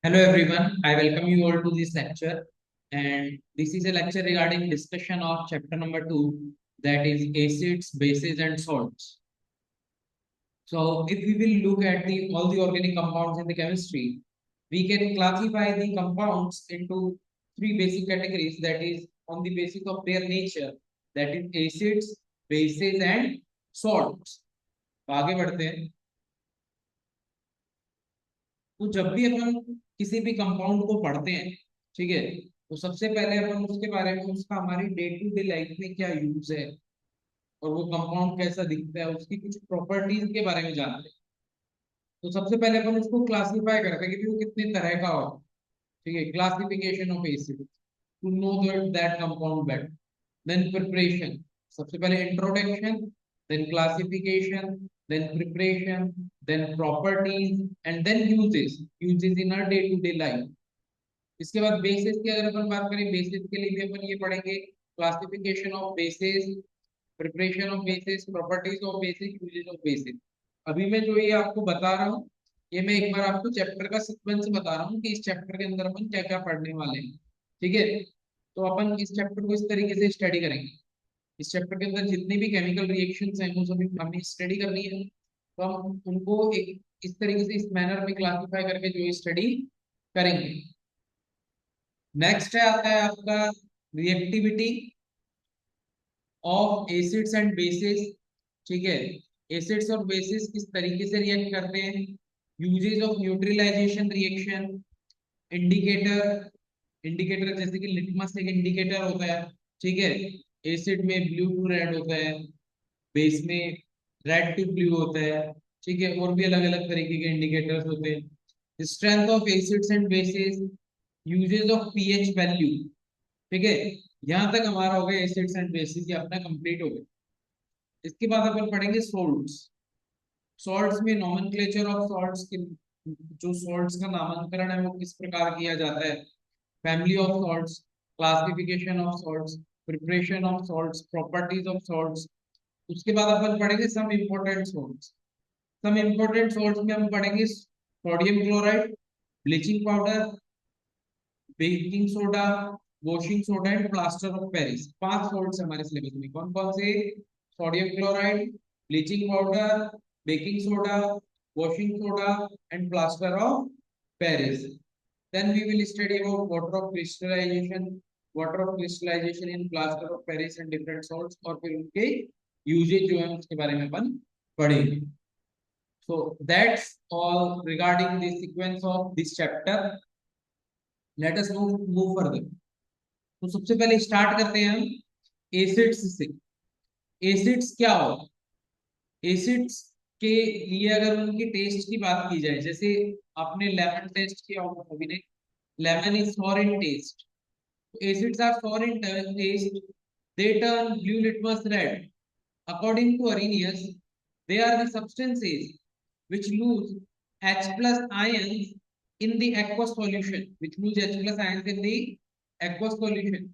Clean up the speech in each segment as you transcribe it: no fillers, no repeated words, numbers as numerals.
Hello everyone, I welcome you all to this lecture, and this is a lecture regarding discussion of chapter number 2, that is acids, bases and salts. So if we will look at the all the organic compounds in the chemistry, we can classify the compounds into three basic categories, that is on the basis of their nature, that is acids, bases and salts. तो आगे बढ़ते हैं। तो जब भी अपन किसी भी compound को पढ़ते हैं, ठीक है, तो सबसे पहले अपन उसके बारे में उसका हमारी डे टू डे लाइफ में क्या यूज है और वो कंपाउंड कैसा दिखता है, उसकी कुछ प्रॉपर्टीज के बारे में जानते हैं। तो सबसे पहले अपन उसको क्लासिफाई करते हैं कि वो कितने तरह का हो। ठीक है, classification of acid to know that compound better. Then preparation, सबसे पहले introduction, then classification, then preparation, then properties and then uses uses in our day to day life. इसके बाद बेसिस की अगर अपन बात करें, बेसिस के लिए भी अपन ये पढ़ेंगे, classification of basis, preparation of basis, properties of basis, uses of basis. अभी मैं जो ये आपको बता रहा हूँ, ये मैं एक बार आपको चैप्टर का सीक्वेंस बता रहा हूँ कि इस चैप्टर के अंदर अपन क्या क्या पढ़ने वाले हैं। ठीक है, तो अपन इस चैप्टर को इस तरीके से स्टडी करेंगे। इस चैप्टर के अंदर जितनी भी केमिकल रिएक्शंस हैं वो सभी हमें स्टडी करनी है, तो हम उनको एक इस तरीके से इस मैनर में क्लासिफाई करके जो स्टडी करेंगे। नेक्स्ट है आता है आपका reactivity of acids and basis. ठीक है, एसिड्स और बेसिस किस तरीके से रिएक्ट करते हैं, uses of neutralisation reaction, indicator, indicator जैसे कि लिटमस एक इंडिकेटर होता है। ठीक है, एसिड में ब्लू टू रेड होता है, बेस में रेड टू ब्लू होता है। ठीक है, और भी अलग अलग तरीके के इंडिकेटर्स होते हैं। Strength of acids and basis, uses of pH value. ठीक है, यहां तक हमारा हो गया एसिड्स एंड बेसिस, ये अपना कंप्लीट हो गया। इसके बाद अपन पढ़ेंगे सॉल्ट्स। सॉल्ट्स में नॉमेनक्लेचर ऑफ सॉल्ट्स के, जो सॉल्ट्स का नामांकन है वो किस प्रकार किया जाता है, family of salts, classification of salts, preparation of salts, properties of salts. उसके बाद अपन पढ़ेंगे some important salts. Some important salts में हम पढ़ेंगे sodium chloride, bleaching powder, baking soda, washing soda and plaster of Paris. पांच सॉल्ट्स हमारे syllabus में, कौन कौन से, sodium chloride, bleaching powder, baking soda, washing soda and plaster of Paris. Then we will study about water of crystallisation, water of crystallisation in plaster of Paris and different salts, और फिर उनके usage जो है उसके बारे में अपन पढ़ेंगे। So that's all regarding the sequence of this chapter. Let us move further. तो सबसे पहले स्टार्ट करते हैं हम एसिड्स से। एसिड्स क्या होता है, एसिड्स के लिए अगर उनकी टेस्ट की बात की जाए, जैसे आपने लेमन टेस्ट किया होगा कभी ने, lemon is sour in taste, acids are sour in taste, they turn blue litmus red. According to Arrhenius, they are the substances which lose H plus ions in the aqueous solution, which lose H plus ions in the aqueous solution.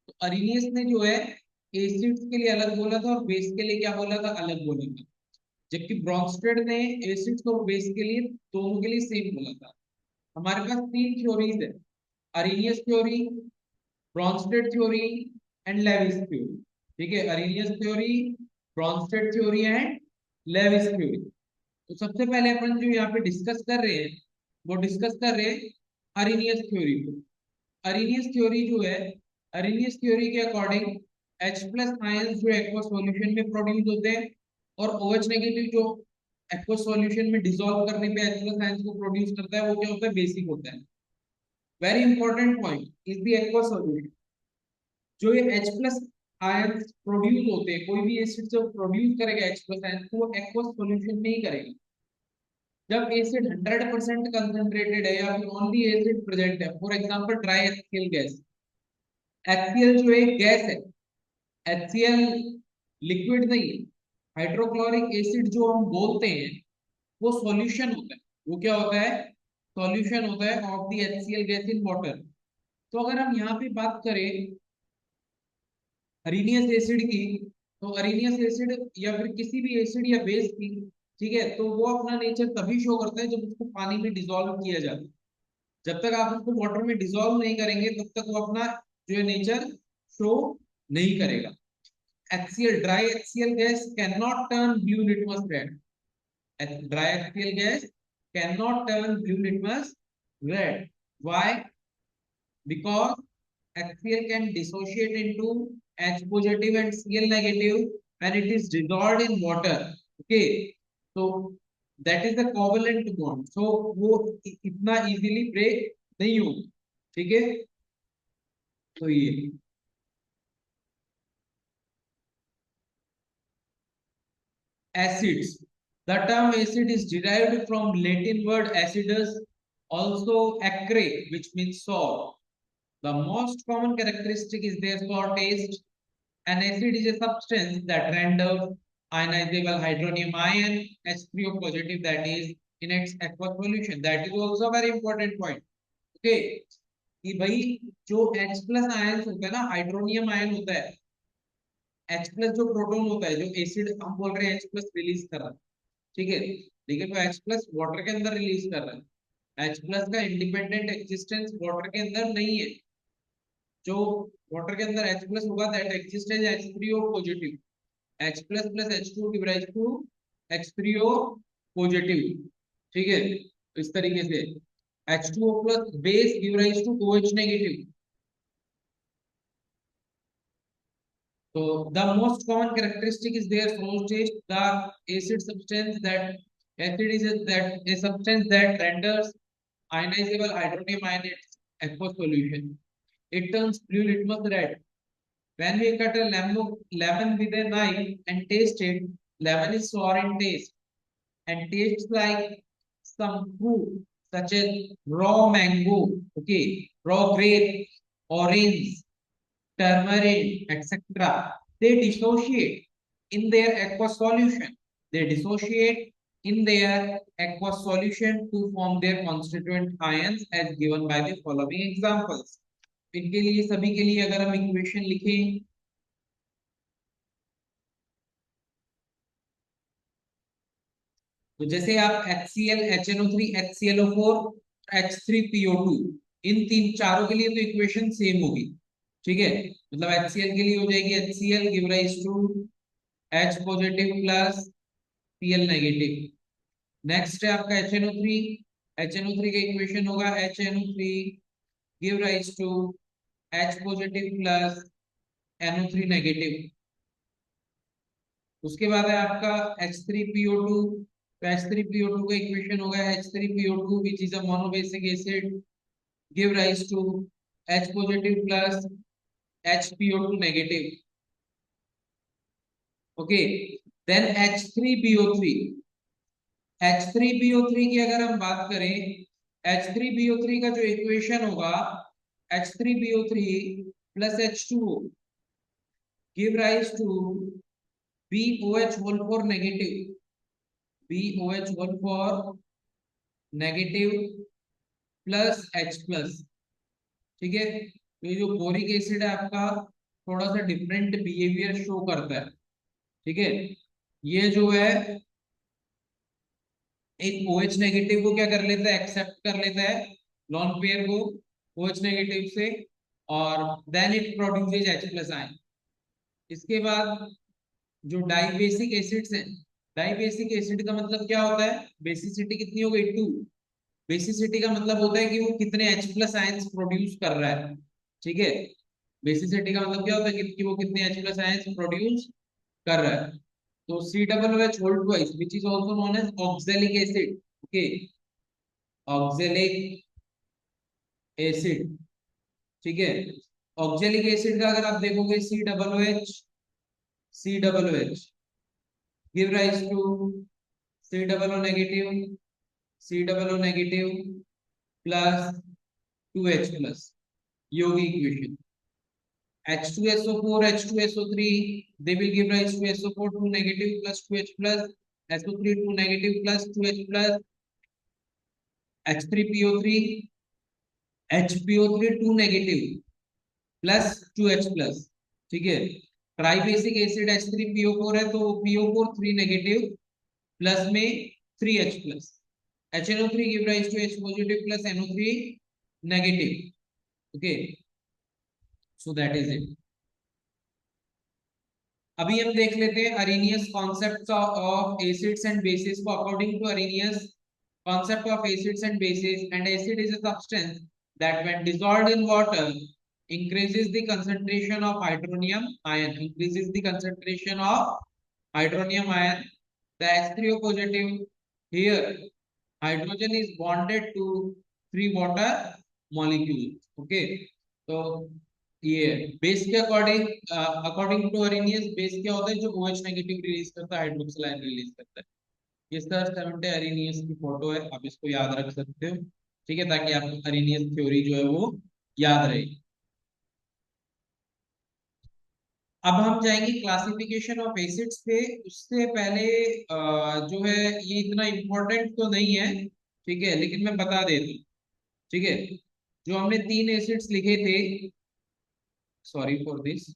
तो Arrhenius ने जो है acids के लिए अलग बोला था और बेस के लिए क्या बोला था, अलग बोला था। जबकि ब्रॉन्स्टेड ने एसिड्स और बेस के लिए दोनों के लिए सेम बोला था। हमारे पास तीन थ्योरीज है, Arrhenius theory, Bronsted theory and Lewis theory. ठीक है, Arrhenius theory, Bronsted theory and Lewis theory. तो सबसे पहले अपन जो यहाँ पे डिस्कस कर रहे हैं वो डिस्कस कर रहे हैं अरेनियस थ्योरी को। अरेनियस थ्योरी जो है, अरेनियस थ्योरी के अकॉर्डिंग H प्लस आयंस जो एक्वस सॉल्यूशन में प्रोड्यूस होते हैं और OH नेगेटिव जो एक्वस सॉल्यूशन में डिसॉल्व करने पे H प्लस आयंस को प्रोड्यूस करता है, वो क्या होता है, बेसिक होता है। Very important point is the aqueous solution. जो ये H प्लस आयंस प्रोड्यूस होते हैं, कोई भी एसिड जो प्रोड्यूस करेगा H प्लस आयंस को, वो एक्वस सॉल्यूशन में ही करेगा। जब एसिड 100% कंसंट्रेटेड है या फिर ओनली एसिड प्रेजेंट है, for example try HCL gas. HCL जो एक गैस है, एचसीएल लिक्विड नहीं है। हाइड्रोक्लोरिक एसिड जो हम बोलते हैं वो सॉल्यूशन होता है। वो क्या होता है, सॉल्यूशन होता है of the HCL gas in water. तो अगर हम यहाँ पे बात करें अरीनियस एसिड की, तो अरीनियस एसिड या फिर किसी भी एसिड या बेस की, ठीक है, तो वो अपना नेचर तभी शो करता है जब उसको पानी में डिसॉल्व किया जाता है। जब तक आप उसको वाटर में डिसॉल्व नहीं करेंगे तब तक वो अपना जो है नेचर शो नहीं करेगा। HCl, dry HCl gas cannot turn blue litmus red. Dry HCl gas cannot turn blue litmus red. Why? Because HCl can dissociate into H positive and Cl negative when it is dissolved in water. Okay, so that is the covalent bond. So वो इतना easily break नहीं होगा, ठीक है। तो ये acids. The term acid is derived from Latin word acidus, also acre, which means sour. The most common characteristic is their sour taste. An acid is a substance that renders ionizable hydronium ion H3O positive, that is in its aqueous solution. That is also a very important point. Okay, कि भाई जो H plus ion होता है ना, hydronium ion होता है, H plus जो proton होता है, जो एसिड हम बोल रहे हैं H प्लस रिलीज कर रहा है, ठीक है, लेकिन वो H प्लस वाटर के अंदर रिलीज कर रहा है। H प्लस का इंडिपेंडेंट एग्जिस्टेंस वाटर के अंदर नहीं है। जो वाटर के अंदर H प्लस होगा that exist as H3O positive. H plus plus H2 give rise to H3O positive, ठीक है। तो इस तरीके से H2O plus base give rise to OH negative. So the most common characteristic is their sour taste. The acid substance that acid is a substance that renders ionizable hydronium ion its aqueous solution. It turns blue litmus red. When we cut a lemon with a knife and taste it, lemon is sour in taste and tastes like some fruit such as raw mango, okay, raw grape, orange, turmeric, etc. They dissociate in their aqueous solution. They dissociate in their aqueous solution to form their constituent ions as given by the following examples. इनके लिए सभी के लिए अगर हम equation लिखें, तो जैसे आप HCl, HNO3, HClO4, H3PO2, इन तीन चारों के लिए तो इक्वेशन सेम होगी, ठीक है। मतलब HCl के लिए हो जाएगी HCl give rise to H positive plus Cl negative. Next है आपका HNO3, HNO3 का इक्वेशन होगा HNO3 give rise to H positive plus NO3 negative. उसके बाद है आपका H3PO2, तो H3PO2 का इक्वेशन होगा H3PO2 which is a monobasic acid give rise to H positive plus HPO2 negative. Okay, then H3PO3, H3PO3 की अगर हम बात करें, H3PO3 का जो इक्वेशन होगा H3PO3 plus H2O give rise to BOH whole for negative, BOH whole for negative plus H plus, ठीक है। तो ये जो बोरिक एसिड है आपका थोड़ा सा डिफरेंट बिहेवियर शो करता है, ठीक है। ये जो है एक OH नेगेटिव को क्या कर लेता है, एक्सेप्ट कर लेता है लॉन पेयर को OH नेगेटिव से, और then it produces H plus ion. इसके बाद जो डाइबेसिक एसिड्स हैं, डाइबेसिक एसिड का मतलब क्या होता है, बेसिसिटी कितनी हो गई 2। बेसिसिटी का मतलब होता है कि वो कितने H प्लस आयंस प्रोड्यूस कर रहा है, ठीक है। बेसिसिटी का मतलब क्या होता है कि वो कितने H प्लस आयंस प्रोड्यूस कर रहा है। तो COOH whole twice which is also known as oxalic acid, okay, oxalic acid, ठीक है। ऑक्जेलिक एसिड का अगर आप देखोगे COOH give rise to COO negative, COO negative plus 2H plus, yogi equation H2SO4 H2SO3 they will give rise to SO4 2 negative plus 2H plus, SO3 2 negative plus 2H plus, H3PO3 HPO3 2 negative plus 2H plus, ठीक है। Tribasic acid H3PO4 है तो PO4 3 negative plus में 3H plus, HNO3 give rise to H positive plus NO3 negative. Okay, so that is it. अभी हम देख लेते हैं Arrhenius concept of acids and bases को। According to Arrhenius concept of acids and bases, and acid is a substance that when dissolved in water increases the concentration of hydronium ion, increases the concentration of hydronium ion. The H3O positive, here hydrogen is bonded to three water molecules। okay, तो ये base के according, according to Arrhenius base क्या होता है, जो OH negative release करता है, hydroxyl ion release करता है। इस तरह से सेवेंटी अरेनियस की फोटो है, आप इसको याद रख सकते हो। ठीक है, ताकि आपको अरेनियस थ्योरी जो है वो याद रहे। अब हम जाएंगे क्लासिफिकेशन ऑफ एसिड्स पे। उससे पहले जो है ये इतना इम्पोर्टेंट तो नहीं है, ठीक है, लेकिन मैं बता देता हूँ। ठीक है, जो हमने तीन एसिड्स लिखे थे, सॉरी फॉर दिस,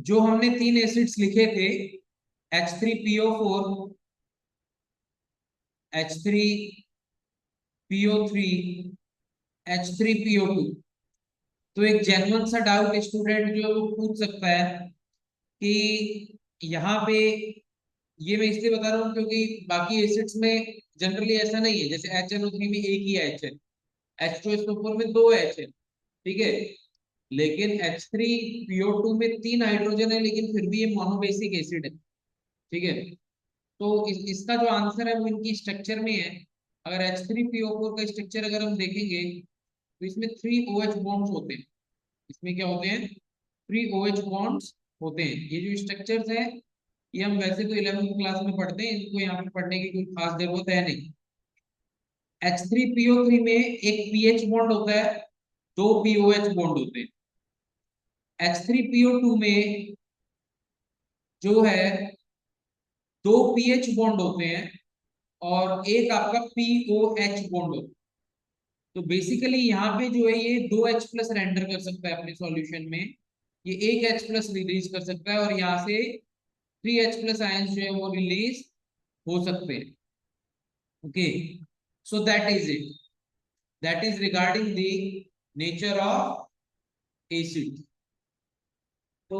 जो हमने तीन एसिड्स लिखे थे, H3PO4, H3PO3, H3PO2। तो एक जेन्युइन सा डाउट स्टूडेंट जो है वो पूछ सकता है कि यहाँ पे, ये मैं इसलिए बता रहा हूँ क्योंकि बाकी एसिड्स में जनरली ऐसा नहीं है। जैसे HNO3 में एक ही एच है, H2SO4 में दो एच है, ठीक है, लेकिन H3PO2 में तीन हाइड्रोजन है, लेकिन फिर भी ये मोनोबेसिक एसिड है। ठीक है, तो इसका जो आंसर है वो इनकी स्ट्रक्चर में है। अगर H3PO4 का स्ट्रक्चर अगर हम देखेंगे तो इसमें थ्री OH बॉन्ड्स होते हैं। इसमें क्या होते हैं, थ्री OH बॉन्ड्स होते हैं। ये जो स्ट्रक्चर्स है ये हम वैसे तो 11वीं क्लास में पढ़ते हैं, इनको यहाँ पे पढ़ने की कोई खास जरूरत है नहीं। H3PO3 में एक पीएच बॉन्ड होता है, दो POH बॉन्ड होते हैं। H3PO2 में जो है दो पीएच बॉन्ड होते हैं और एक आपका POH बॉन्ड होता है। तो बेसिकली यहाँ पे जो है ये दो H+ रेंडर कर सकता है अपने सॉल्यूशन में, ये एक H+ रिलीज कर सकता है, और यहाँ से थ्री H+ आयंस जो है वो रिलीज हो सकते हैं। Okay, so that is it, that is regarding the nature of acid. तो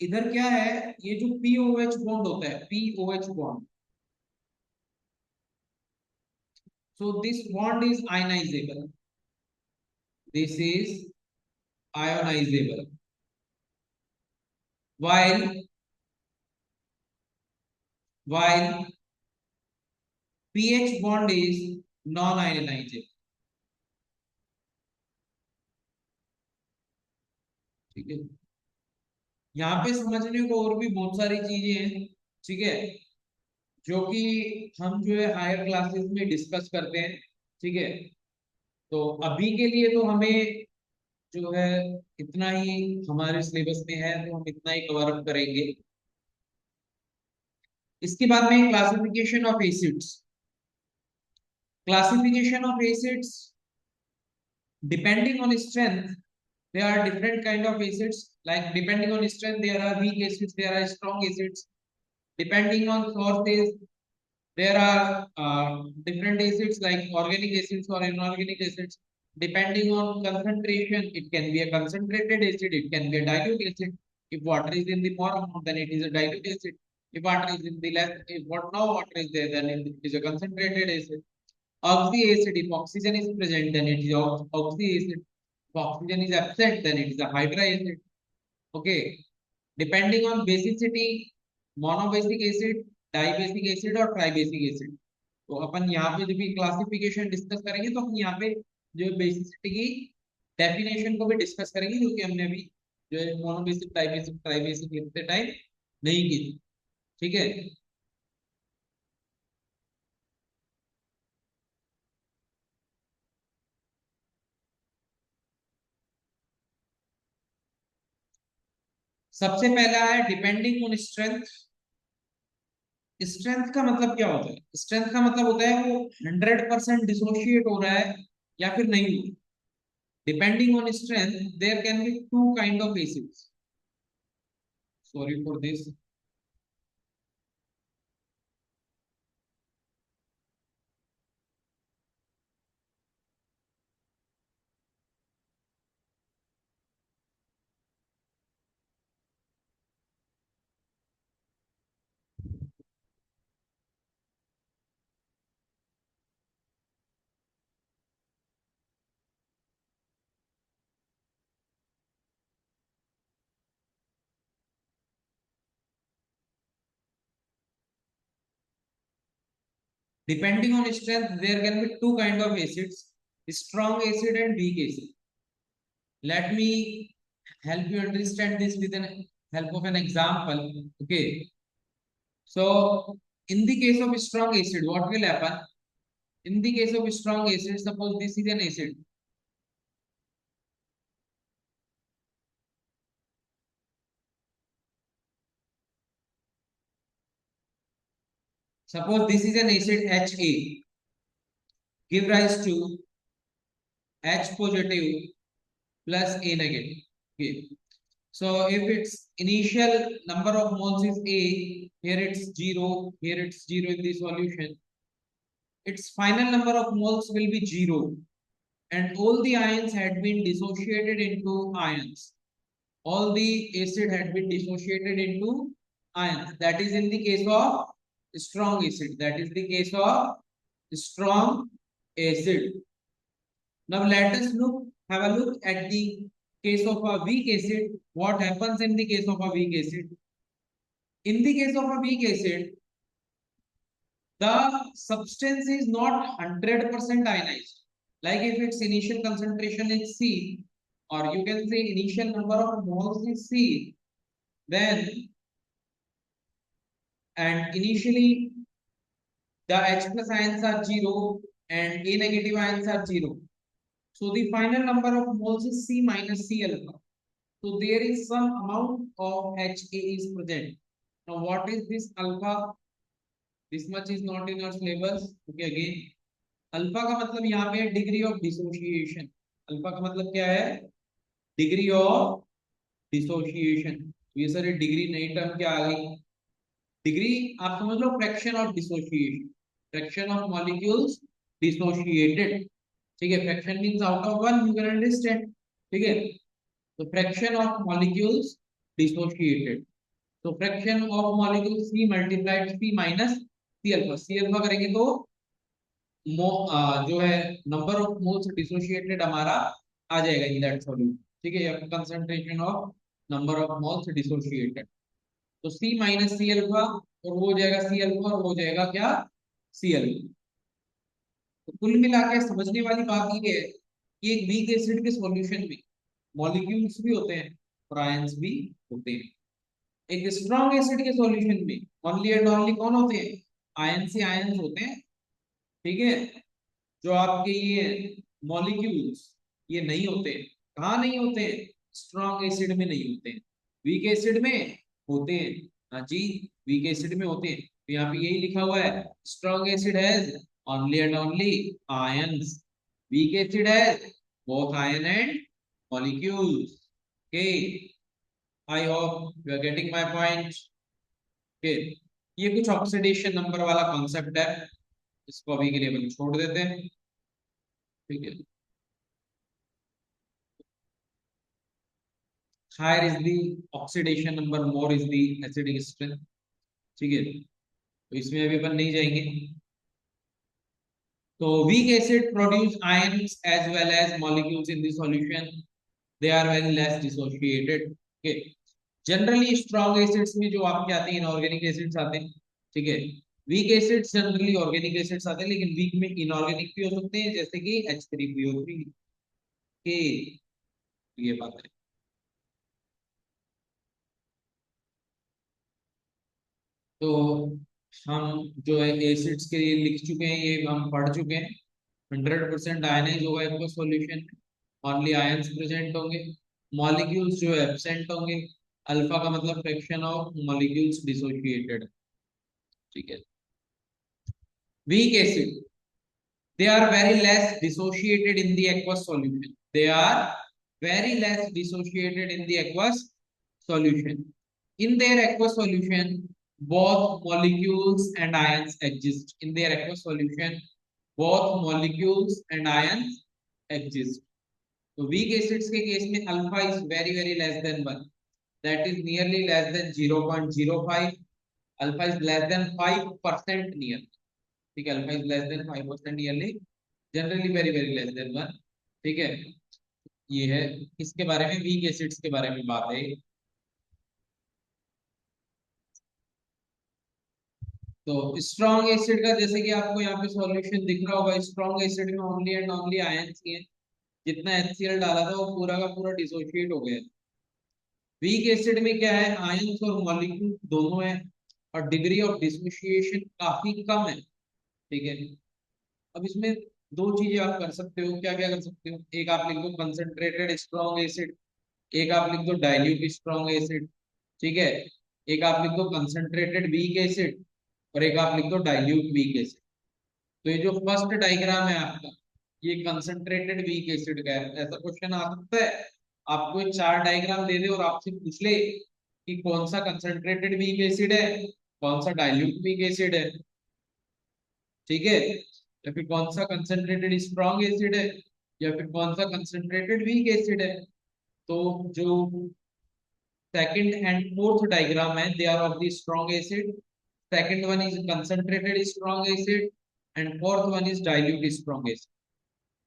इधर क्या है, ये जो POH बॉन्ड होता है, POH bond, so this bond is ionisable, this is ionizable, while while pH bond is non-ionizable। ठीक है, यहाँ पे समझने को और भी बहुत सारी चीजें हैं, ठीक है, जो कि हम जो है हायर क्लासेस में डिस्कस करते हैं। ठीक है, तो अभी के लिए तो हमें जो है इतना ही हमारे सिलेबस में है, तो हम इतना ही कवर अप करेंगे। इसके बाद में classification of acids. Classification of acids, depending on strength, there are different kind of acids. Like depending on strength, there are weak acids, there are strong acids. Depending on sources, there are different acids like organic acids or inorganic acids. Depending on concentration, it can be a concentrated acid, it can be a dilute acid. If water is in the more amount, then it is a dilute acid. If water is in the less, if what no water is there, then it is a concentrated acid. Oxy acid, if oxygen is present, then it is oxy acid. If oxygen is absent, then it is a hydra acid. Okay. Depending on basicity, monobasic acid, dibasic acid और tribasic acid. तो अपन यहाँ पे जब भी classification discuss करेंगे तो अपन यहाँ पे जो बेसिसिटी की डेफिनेशन को भी डिस्कस करेंगे, जो कि हमने अभी जो है मोनोबेसिक डाइबेसिक ट्राइबेसिक लिखते टाइम नहीं की थी। ठीक है, सबसे पहला है डिपेंडिंग ऑन स्ट्रेंथ। स्ट्रेंथ का मतलब क्या होता है, स्ट्रेंथ का मतलब होता है वो 100% डिसोशिएट हो रहा है या फिर नहीं हो रहा है। Depending on strength, there can be two kind of acids. Sorry for this. Depending on strength, there can be two kind of acids: strong acid and weak acid. Let me help you understand this with an help of an example. Okay. So in the case of strong acid, what will happen? In the case of strong acid, suppose this is an acid. Suppose this is an acid Ha, give rise to H positive plus A negative. Okay. So if its initial number of moles is A, here it's 0, here it's 0 in the solution. Its final number of moles will be 0, and all the ions had been dissociated into ions. All the acid had been dissociated into ions. That is in the case of strong acid. That is the case of strong acid. Now let us have a look at the case of a weak acid. What happens in the case of a weak acid? In the case of a weak acid, the substance is not 100% ionized. Like if its initial concentration is C, or you can say initial number of moles is C, then and initially the H plus ions are 0 and A negative ions are 0. So the final number of moles is C minus C alpha. So there is some amount of Ha is present. Now what is this alpha? This much is not in our syllabus. Okay, again. Alpha का मतलब यहाँ पे degree of dissociation. Alpha का मतलब क्या है? Degree of dissociation. ये sir degree नई टर्म क्या आ गई? डिग्री आप समझ लो fraction of dissociation. Fraction of molecules dissociated. ठीक है. Fraction means out of one. You can understand. ठीक है. तो फ्रैक्शन ऑफ मॉलिक्यूल्स डिसोसिएटेड. तो fraction of molecules C multiplied C minus C alpha. C alpha करेंगे तो जो है नंबर ऑफ मोल्स डिसोसिएटेड हमारा आ जाएगा इन दैट सॉल्यूशन. ठीक है. या concentration of number of moles dissociated. तो सी माइनस सी अल्फा और वो हो जाएगा सी अल्फा और वो हो जाएगा क्या? C alpha. तो कुल मिला के समझने वाली बात ये है कि एक वीक एसिड के सॉल्यूशन में मॉलिक्यूल्स भी होते हैं और आयंस भी होते हैं. एक स्ट्रॉन्ग एसिड के सॉल्यूशन में ओनली एंड ओनली कौन होते हैं? आयन से आयंस होते हैं. ठीक है. जो आपके ये मॉलिक्यूल्स ये नहीं होते. कहाँ नहीं होते? स्ट्रॉन्ग एसिड में नहीं होते. वीक एसिड में होते हैं. हाँ जी, वीक एसिड में होते हैं. तो यहाँ पे यही लिखा हुआ है, strong acid has only and only ions. Weak acid has both ion and molecules. Okay, I hope you are getting my point. Okay, ये कुछ ऑक्सीडेशन नंबर वाला कॉन्सेप्ट है. इसको अभी के लिए अपन छोड़ देते हैं. ठीक है. higher is the oxidation number, more is the acidic strength. ठीक है. तो इसमें अभी अपन नहीं जाएंगे. तो weak acid produce ions as well as molecules in the solution. They are very less dissociated. Okay. Generally strong acids में जो आपके आते हैं inorganic acids आते हैं. ठीक है. weak acids generally organic acids आते हैं, लेकिन weak में inorganic भी हो सकते हैं, जैसे कि H3PO3. के ये बात है. तो हम जो है एसिड्स के लिए लिख चुके हैं, ये हम पढ़ चुके हैं. 100% आयनाइज होगा आपका सॉल्यूशन. ओनली आयंस प्रेजेंट होंगे. मॉलिक्यूल्स जो है एब्सेंट होंगे. अल्फा का मतलब फ्रैक्शन ऑफ मॉलिक्यूल्स डिसोसिएटेड. ठीक है. Weak acid, they are very less dissociated in the aqueous solution. They are very less dissociated in the aqueous solution. In their aqueous solution, both molecules and ions exist. In their aqueous solution, both molecules and ions exist. तो weak acids के case में alpha is very very less than 1, that is nearly less than 0.05. Alpha is less than 5% nearly. ठीक है, alpha is less than 5% yearly, generally very very less than 1। ठीक है, ये है इसके बारे में, वीक एसिड्स के बारे में बात है। तो स्ट्रॉन्ग एसिड का जैसे कि आपको यहाँ पे सॉल्यूशन दिख रहा होगा, स्ट्रॉन्ग एसिड में ओनली एंड ओनली आयंस ही है। जितना HCl डाला था वो पूरा का पूरा डिसोशिएट हो गया। वीक एसिड में क्या है, आयंस और मॉलिक्यूल दोनों है और डिग्री ऑफ डिसोसिएशन काफी कम है। ठीक है, अब इसमें दो चीजें आप कर सकते हो। क्या क्या कर सकते हो, एक आप लिख दो कंसंट्रेटेड स्ट्रॉन्ग एसिड, एक आप लिख दो डाइल्यूट स्ट्रॉन्ग एसिड। ठीक है, एक आप लिख दो कंसंट्रेटेड वीक एसिड और एक आप लिख दो डाइल्यूट वीक एसिड। तो ये जो फर्स्ट डायग्राम है आपका, ये कंसंट्रेटेड वीक एसिड का है। ऐसा क्वेश्चन आ सकता है, आपको ये चार डायग्राम दे दे और आपसे पूछ ले कि कौन सा कंसंट्रेटेड वीक एसिड है, कौन सा डाइल्यूट वीक एसिड है। ठीक है, या फिर कौन सा कंसंट्रेटेड स्ट्रॉन्ग एसिड है, या फिर कौन सा कंसंट्रेटेड वीक एसिड है। तो जो सेकंड एंड फोर्थ डायग्राम है, they are of the strong acid, second one is concentrated strong acid and fourth one is dilute strong acid.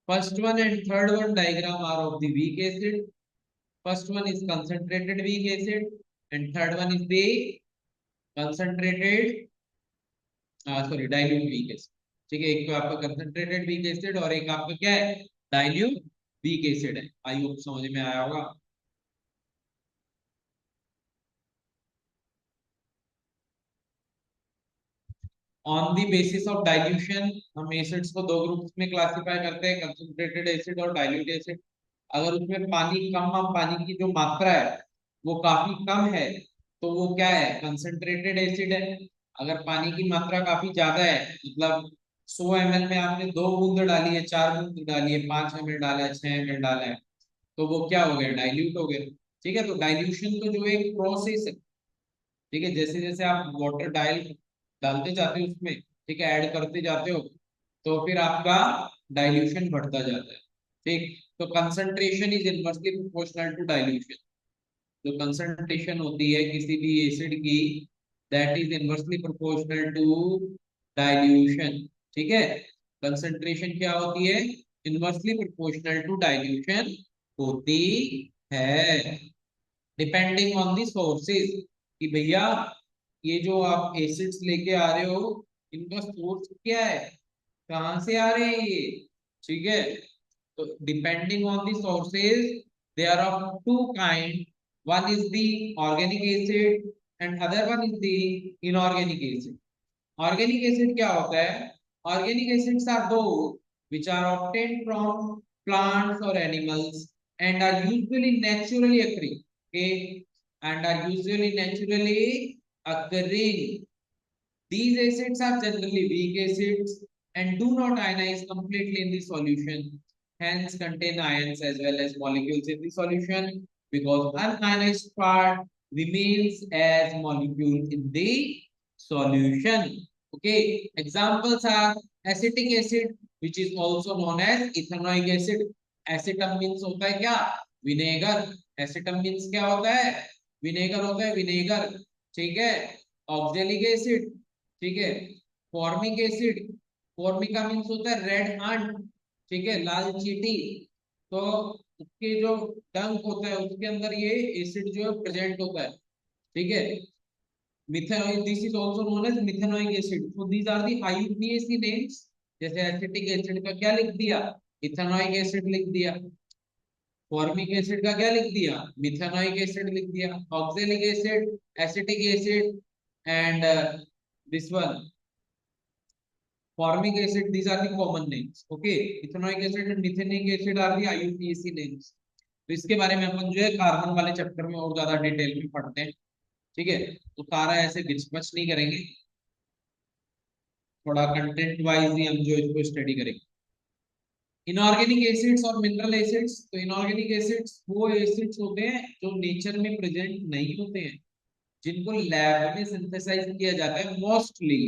First one and third one diagram are of the weak acid, first one is concentrated weak acid and third one is the concentrated sorry dilute weak acid. ठीक है, एक तो आपका concentrated weak acid और एक आपका क्या है, डाइल्यूट वीक एसिड है। आई होप समझ में आया होगा। On the basis of dilution हम एसिड्स को दो ग्रुप्स में क्लासिफाई करते हैं, कंसंट्रेटेड एसिड और डाइल्यूट एसिड। अगर उसमें पानी कम, हम पानी की जो मात्रा है वो काफी कम है, तो वो क्या है, कंसंट्रेटेड एसिड है। अगर पानी की मात्रा काफी ज्यादा है, मतलब 100 ml में आपने 2 बूंद डाली है, 4 बूंद डाली है, 5 ml डाला है, 6 ml डाला है, तो वो क्या हो गया, डाइल्यूट हो गया। ठीक है, तो डाइल्यूशन तो जो एक प्रोसेस है। ठीक है, जैसे जैसे आप वाटर डालते जाते हो उसमें, ठीक है, ऐड करते जाते हो, तो फिर आपका डाइल्यूशन बढ़ता जाता है। ठीक, तो concentration is inversely proportional to dilution. जो कंसंट्रेशन होती है किसी भी एसिड की, that is inversely proportional to dilution. ठीक है, कंसंट्रेशन क्या होती है, इनवर्सली प्रोपोर्शनल टू डाइल्यूशन होती है, डिपेंडिंग ऑन दी सोर्सेज। कि भैया ये जो आप एसिड्स लेके आ रहे हो, इनका सोर्स क्या है, कहाँ से आ रहे हैं ये। ठीक है, तो depending on the sources, they are of two kind, one is the organic acid and other one is the inorganic acid. Organic acid क्या होता है, ऑर्गेनिक एसिड्स आर दो which are obtained from plants or animals and are usually naturally occurring, okay, and are usually naturally occurring. These acids are generally weak acids and do not ionize completely in the solution, hence contain ions as well as molecules in the solution, because unionized part remains as molecule in the solution. Okay, examples are acetic acid, which is also known as ethanoic acid. Acetum means होता है क्या, vinegar. एसिटम means क्या होता है, vinegar होता है, vinegar. ठीक है, ऑक्जेलिक एसिड, ठीक है, फॉर्मिक एसिड, फॉर्मिका मीन्स होता है रेड अंट, ठीक है, लाल चींटी। तो उसके जो डंक होता है उसके अंदर ये एसिड जो है प्रेजेंट होता है। ठीक है, methanoic, this is also known as methanoic acid. So these are the IUPAC names. जैसे एसिटिक एसिड का क्या लिख दिया, इथेनॉइक एसिड लिख दिया। फॉर्मिक एसिड का क्या लिख दिया, मिथेनॉइक एसिड लिख दिया। Oxalic acid, acetic acid and this one formic acid, these are the common names. Okay, ethanoic acid and methanoic acid are the IUPAC names. तो इसके बारे में अपन जो है कार्बन वाले चैप्टर में और ज्यादा डिटेल में पढ़ते हैं। ठीक है, तो सारा ऐसे गिचमच नहीं करेंगे, थोड़ा कंटेंट वाइज ही हम जो इसको स्टडी करेंगे। इनऑर्गेनिक एसिड्स और मिनरल एसिड्स, तो इनऑर्गेनिक एसिड्स वो एसिड्स होते हैं जो नेचर में प्रेजेंट नहीं होते हैं, जिनको लैब में सिंथेसाइज किया जाता है मोस्टली।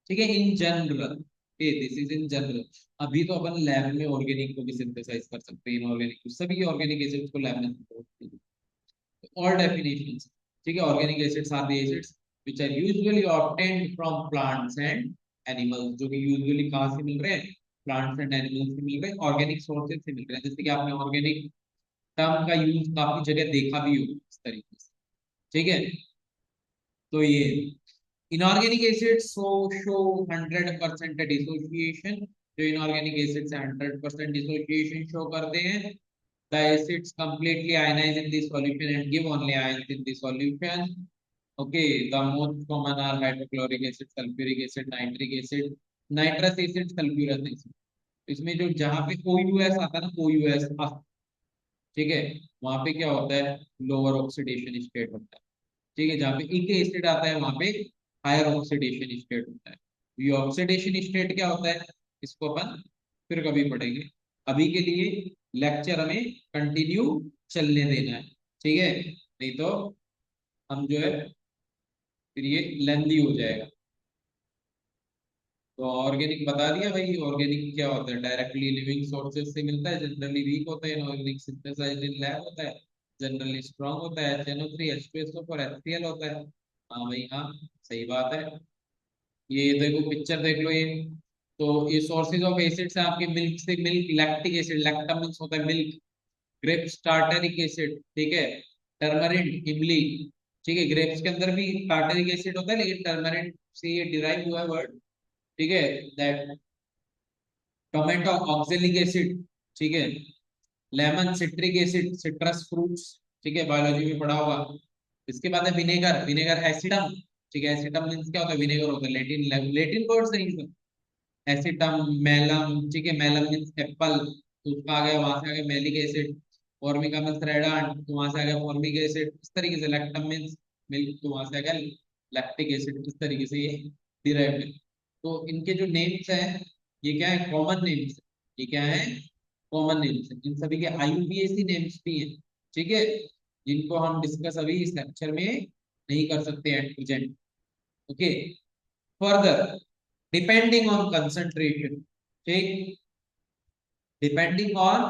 ठीक है, in general, this is in general. अभी तो अपन लैब में ऑर्गेनिक को भी सिंथेसाइज कर सकते हैं, इनऑर्गेनिक सभी ऑर्गेनिक एसिड्स को लैब में। और डेफिनेशंस, ठीक है, organic acids are the acids which are usually obtained from plants and animals, जो कि यूजुअली कहाँ से मिल रहे हैं, प्लांट्स एंड एनिमल्स से मिल रहे हैं, ऑर्गेनिक सोर्सेज से मिल रहे हैं। जैसे कि आपने ऑर्गेनिक टर्म का यूज काफी जगह देखा भी हो इस तरीके से। ठीक है, तो ये इनऑर्गेनिक एसिड्स शो 100% डिसोसिएशन, जो इनऑर्गेनिक एसिड्स 100% डिसोसिएशन शो करते हैं। The acids completely ionize in the solution and give only ions in the solution. Okay, the most common are hydrochloric acid, sulfuric acid, nitric acid, nitrous acid, sulfurous acid. इसमें जो जहाँ पे OUS आता है ना, OUS, ठीक है, वहां पे क्या होता है, लोअर ऑक्सीडेशन स्टेट होता है। ठीक है, जहाँ पे एक एसिड आता है वहां पे हायर ऑक्सीडेशन स्टेट होता है। ये ऑक्सीडेशन स्टेट क्या होता है, इसको अपन फिर कभी पढ़ेंगे। अभी के लिए लेक्चर हमें कंटिन्यू चलने देना है, ठीक है, नहीं तो हम जो है फिर ये लेंदी हो जाएगा। तो ऑर्गेनिक बता दिया भाई, ऑर्गेनिक क्या होता है, डायरेक्टली लिविंग सोर्सेज से मिलता है, जनरली वीक होता है, इनऑर्गेनिक सिंथेसाइज्ड इन लैब होता है, जनरली स्ट्रांग होता है, HNO3 H2SO4 HCl होता है। हाँ भाई हाँ, सही बात है। ये देखो पिक्चर देख लो ये, तो ये सोर्सेज ऑफ एसिड्स है आपके, मिल्क से milk lactic acid, lactam means होता है मिल्क, ग्रेप्स टार्टरिक एसिड, ठीक है, टर्मरिन इमली, ठीक है, ग्रेप्स के अंदर भी टार्टरिक एसिड होता है, लेकिन टर्मरिन से ये डिराइव हुआ है वर्ड, ठीक है, दैट टोमेटो ऑक्जेलिक एसिड, ठीक है, lemon citric acid, citrus fruits, ठीक है, बायोलॉजी में पढ़ा होगा। इसके बाद है विनेगर, विनेगर एसिडम, ठीक है, एसिडम मींस क्या होता है, विनेगर होता है, लेटिन लेटिन वर्ड्स नहीं सब, एसिटम मेलम, ठीक है, मेलम मींस एप्पल, तो उसका आ गया, वहां से आ गया malic acid, Formica means radon, तो वहां से आ गया फॉर्मिक एसिड, इस तरीके से लैक्टम मींस मिल्क, तो वहां से आ गया लैक्टिक एसिड, इस तरीके से ये डिराइव्ड है। तो इनके जो नेम्स हैं, ये क्या है, कॉमन नेम्स, ये क्या है, कॉमन नेम्स, इन सभी के IUPAC नेम्स भी हैं, ठीक है, जिनको हम डिस्कस अभी इस लेक्चर में नहीं कर सकते at present. Okay, further depending on concentration, ठीक, डिपेंडिंग ऑन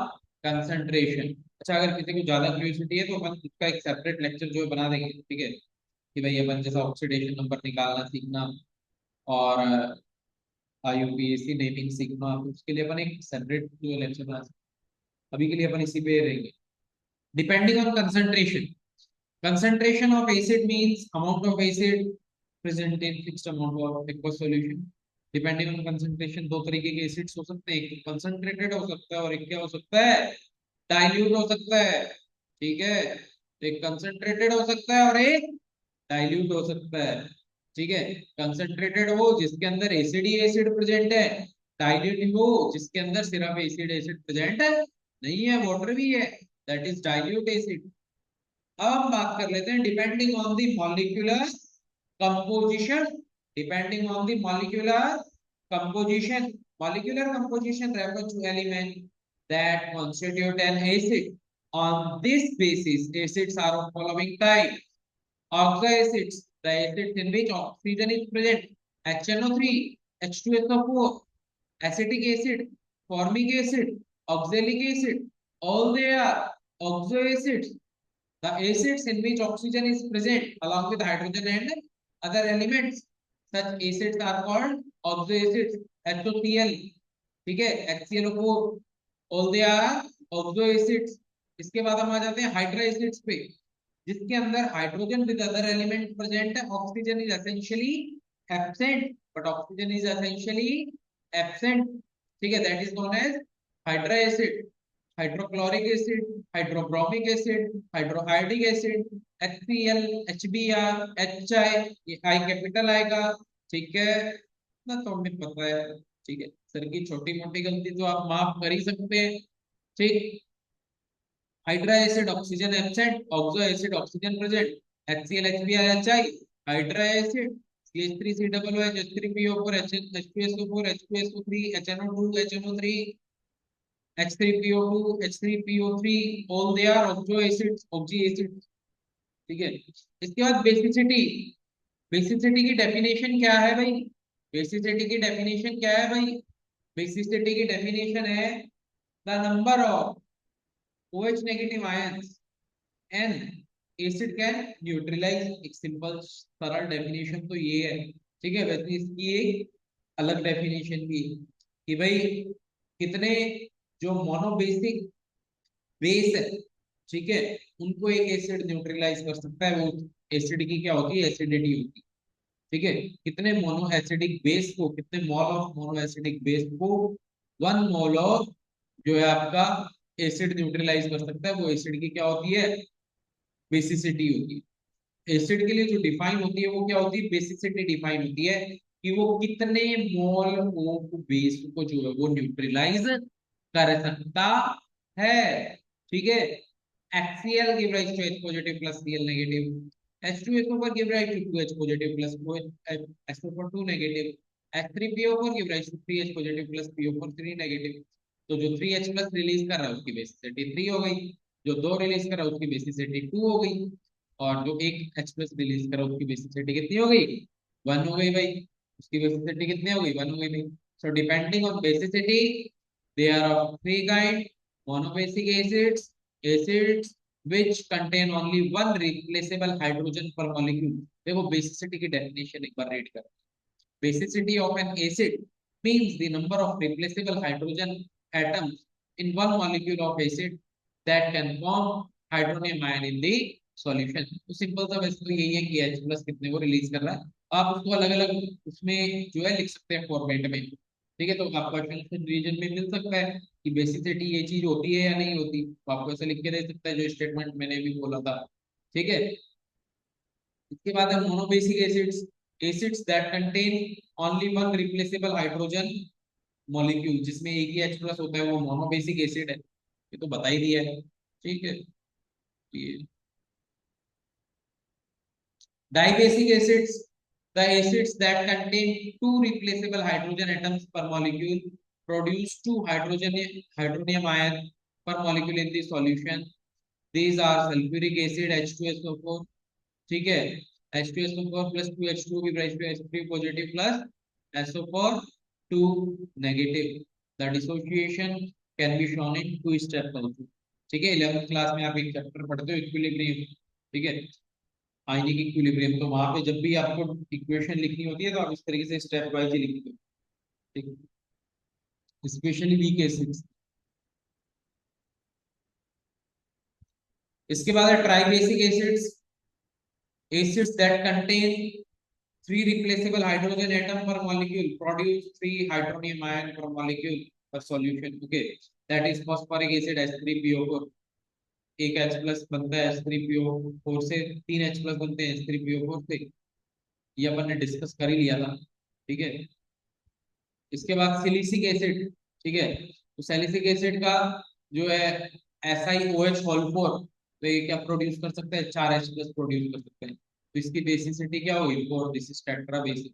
कंसंट्रेशन। अच्छा, अगर किसी को ज्यादा क्यूरियोसिटी है तो अपन उसका एक सेपरेट लेक्चर जो है बना देंगे, ठीक है, कि भाई अपन जैसा ऑक्सीडेशन नंबर निकालना सीखना और IUPAC नेमिंग सीखना, तो उसके लिए अपन एक सेपरेट जो लेक्चर बना सकते हैं। अभी के लिए अपन इसी पे रहेंगे। Depending on concentration, concentration of acid means amount of acid present in fixed amount of aqueous solution। depending on concentration दो तरीके के एसिड्स हो सकते हैं, एक कंसंट्रेटेड हो सकता है और एक क्या हो सकता है, डाइल्यूट हो सकता है, ठीक है, तो एक कंसंट्रेटेड हो सकता है और एक डाइल्यूट हो सकता है, ठीक है, कंसंट्रेटेड वो जिसके अंदर एसिड ही एसिड प्रेजेंट है, डाइल्यूट वो जिसके अंदर सिर्फ एसिड एसिड प्रेजेंट है, नहीं है, वाटर भी है, दैट इज डाइल्यूट एसिड। अब हम बात कर लेते हैं depending on the molecular composition, depending on the molecular composition, molecular composition refers to element that constitute an acid। On this basis acids are of following type: oxo acids, the acids in which oxygen is present, HNO3, H2SO4, acetic acid, formic acid, oxalic acid, all they are oxo acids, the acids in which oxygen is present along with hydrogen and other elements, such acids are called oxoacids, HOCl, ठीक है, HClO4, all they are oxoacids। इसके बाद हम आ जाते हैं hydra acids पे, जिसके अंदर hydrogen with other element present है, oxygen is essentially absent, but oxygen is essentially absent, ठीक है, that is known as hydra acid. Hydrochloric acid, hydrobromic acid, hydroiodic acid, HCl, HBr, HI, ये आई capital आएगा, ठीक है ना, तो हमें पता है, ठीक है, सर की छोटी मोटी गलती तो आप माफ कर ही सकते हैं, ठीक। Hydra acid oxygen absent, oxo acid oxygen present, HCl, HBr, HI, hydra acid CH3COOH, H3PO4, H2SO4, H2SO3, HNO2, HNO3, H3PO2, H3PO3, all they are oxo acids, oxy acids, ठीक है। इसके बाद बेसिसिटी, बेसिसिटी की डेफिनेशन क्या है भाई? Basicity की definition क्या है भाई? बेसिसिटी की डेफिनेशन है the number of OH negative ions an acid can neutralize. एक सिंपल सरल डेफिनेशन तो ये है, ठीक है। वैसे इसकी एक अलग डेफिनेशन भी है कि भाई कितने जो मोनोबेसिक बेस है, ठीक है, उनको एक एसिड न्यूट्रलाइज कर सकता है। वो एसिड की क्या होती है? एसिडिटी होती है, ठीक है। कितने मोनो एसिडिक बेस को, कितने mole of mono acidic base को 1 मोल ऑफ जो है आपका एसिड न्यूट्रलाइज कर सकता है, वो एसिड की क्या होती है? बेसिसिटी होती है। एसिड के लिए जो डिफाइन होती है वो क्या होती है? बेसिसिटी डिफाइन होती है कि वो कितने मोल ऑफ बेस को जो है वो न्यूट्रलाइज कर सकता है, ठीक है। HCl give rise to H positive plus Cl negative. H2SO4 give rise to 2H positive plus SO4 2 negative. H3PO4 give rise to 3H positive plus PO4 3 negative. तो जो 3H प्लस रिलीज कर रहा है उसकी बेसिसिटी 3 हो गई, जो 2 release कर रहा है उसकी बेसिसिटी 2 हो गई, और जो एक H प्लस रिलीज कर रहा है उसकी बेसिसिटी कितनी हो गई? 1 हो गई भाई। उसकी बेसिसिटी कितनी हो गई? 1 हो गई भाई। So depending on basicity they are of three kind: monobasic acids, acids which contain only one replaceable hydrogen per molecule। देखो बेसिसिटी की डेफिनेशन एक बार रीड कर। Basicity of an acid means the number of replaceable hydrogen atoms in one molecule of acid that can form hydronium ion in the solution। तो simple सा बस तो यही है कि H प्लस कितने को रिलीज कर रहा है। आप उसको अलग अलग उसमें जो है लिख सकते हैं फॉर्मेट में, ठीक है। तो आपको क्वेश्चन रीजन में मिल सकता है कि बेसिसिटी ये चीज होती है या नहीं होती, तो आपको ऐसे लिख के दे सकता है जो स्टेटमेंट मैंने भी बोला था, ठीक है। इसके बाद है monobasic acids, acids that contain only one replaceable hydrogen molecule, जिसमें एक ही H प्लस होता है, वो मोनोबेसिक एसिड है। ये तो बता ही दिया है, ठीक है। ये dibasic acids, the acids that contain two replaceable hydrogen atoms per molecule produce two hydronium ion per molecule in the solution. These are sulfuric acid H2SO4, ठीक है। H2SO4 plus 2H2 gives rise to H3 positive plus SO4 2 negative. The dissociation can be shown in two steps also, ठीक है। 11th class में आप एक chapter पढ़ते हो equilibrium, ठीक है, आयनिक इक्विलिब्रियम। तो वहां पे जब भी आपको इक्वेशन लिखनी होती है तो आप इस तरीके से स्टेप वाइज ही लिखते हो, ठीक है। Specially weak acids. इसके बाद है tribasic acids, acids that contain three replaceable hydrogen atom per molecule produce three hydronium ion per molecule per solution, okay। that is phosphoric acid H3PO4, एक H प्लस बनता है H3PO4 से, तीन H plus बनते हैं H3PO4 से, ये अपन ने डिस्कस कर ही लिया था, ठीक है। इसके बाद सिलिसिक एसिड, ठीक है। तो सैलिसिक एसिड का जो है SiOH4, तो ये क्या प्रोड्यूस कर सकते हैं? 4H प्लस प्रोड्यूस कर सकते हैं। तो इसकी बेसिसिटी क्या होगी? 4। This is tetra basic.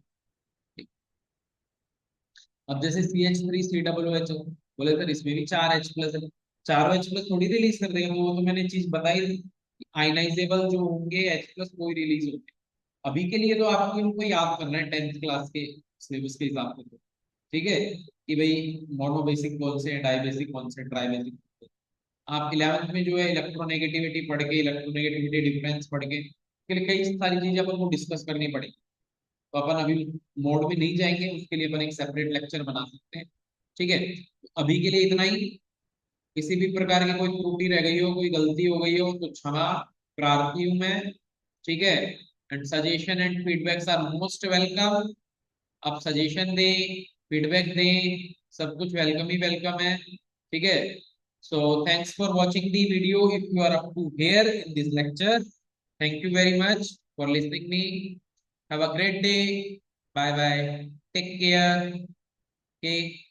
अब जैसे CH3COOH बोले सर इसमें भी 4H प्लस है, 4H प्लस थोड़ी रिलीज कर देगा, तो वो तो मैंने चीज बताई थी। आयनाइजेबल जो होंगे H प्लस वो रिलीज होंगे। अभी के लिए तो आपको इनको याद करना है 10th क्लास के सिलेबस के हिसाब से, ठीक है, कि भाई मोनोबेसिक कौन से हैं, डाइबेसिक कौन से, ट्राइबेसिक। आप 11th में जो है इलेक्ट्रोनेगेटिविटी पढ़ के, इलेक्ट्रोनेगेटिविटी डिफरेंस पढ़ के, फिर कई सारी चीजें अपन को डिस्कस करनी पड़ेगी। तो अपन अभी मोड में नहीं जाएंगे, उसके लिए अपन एक सेपरेट लेक्चर बना सकते हैं, ठीक है। अभी के लिए इतना ही। किसी भी प्रकार की कोई त्रुटि रह गई हो, कोई गलती हो गई हो तो क्षमा प्रार्थी हूं मैं, ठीक है। And suggestion and feedbacks are most welcome. आप सजेशन दें, फीडबैक दें, सब कुछ वेलकम ही वेलकम है, ठीक है। So thanks for watching the video. If you are up to here in this lecture, thank you very much for listening me. Have a great day, bye bye, take care, okay.